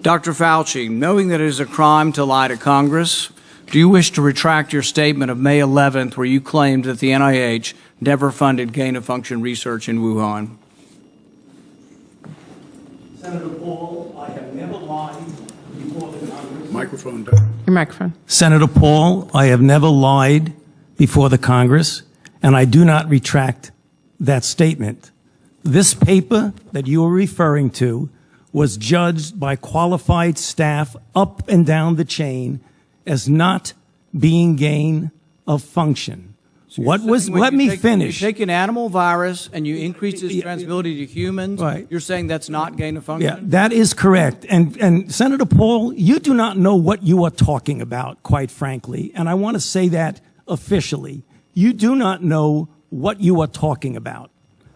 Dr. Fauci, knowing that it is a crime to lie to Congress, do you wish to retract your statement of May 11th where you claimed that the NIH never funded gain-of-function research in Wuhan? Senator Paul, I have never lied before the Congress. Microphone. Your microphone. Senator Paul, I have never lied before the Congress, and I do not retract that statement. This paper that you are referring to was judged by qualified staff up and down the chain as not being gain of function. So let me finish. You take an animal virus and you increase its transmissibility to humans, right. You're saying that's not gain of function? Yeah, that is correct. And Senator Paul, you do not know what you are talking about, quite frankly. And I want to say that officially. You do not know what you are talking about.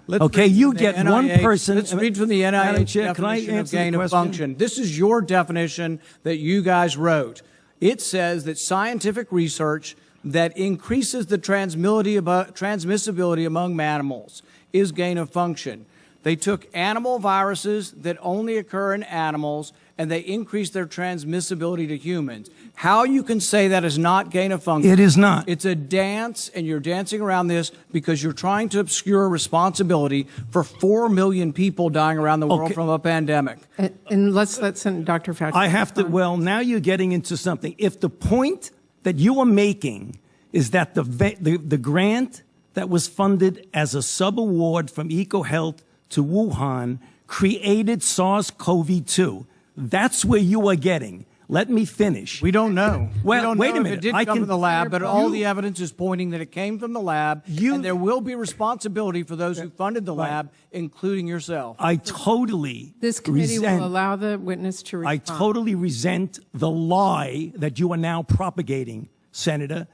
Okay, you get one person. Let's read from the NIH definition of gain of function. This is your definition that you guys wrote. It says that scientific research that increases the transmissibility among mammals is gain of function. They took animal viruses that only occur in animals and they increased their transmissibility to humans. How you can say that is not gain of function? It is not. It's a dance, and you're dancing around this because you're trying to obscure responsibility for 4 million people dying around the world from a pandemic. And let's let Dr. Fauci. I have to, well, now you're getting into something. If the point that you are making is that the grant that was funded as a sub-award from EcoHealth to Wuhan created SARS-CoV-2, that's where you are getting. Let me finish. We don't know. Well, we don't wait know a minute. If it did come from the lab, but all the evidence is pointing that it came from the lab, and there will be responsibility for those who funded the lab, including yourself. I totally This committee will allow the witness to respond. I totally resent the lie that you are now propagating, Senator,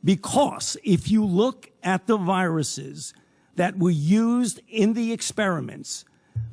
because if you look at the viruses that were used in the experiments,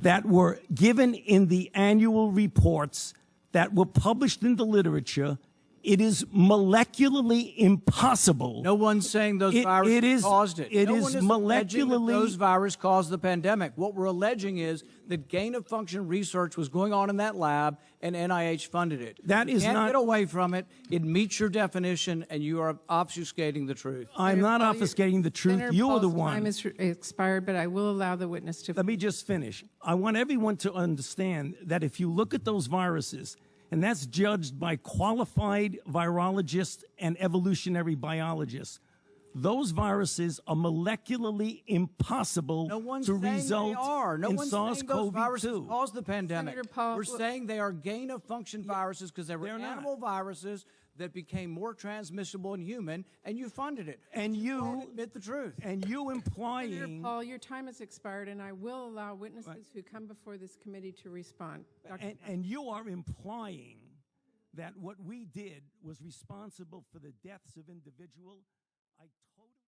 that were given in the annual reports, that were published in the literature, it is molecularly impossible. No one's saying those viruses caused it. It no is one is alleging that molecularly. those viruses caused the pandemic. What we're alleging is that gain-of-function research was going on in that lab, and NIH funded it. That is you can't not. Get away from it. It meets your definition, and you are obfuscating the truth. I'm not obfuscating the truth. Senator You are the Paul's one. time is expired, but I will allow the witness to. Let me just finish. I want everyone to understand that if you look at those viruses, and that's judged by qualified virologists and evolutionary biologists, those viruses are molecularly impossible to result in SARS-CoV-2. Caused the pandemic. Paul, we're saying they are gain-of-function viruses because they were animal viruses that became more transmissible in human, and you funded it. And you admit the truth. And you implying. Senator Paul, your time has expired, and I will allow witnesses who come before this committee to respond. And you are implying that what we did was responsible for the deaths of individuals.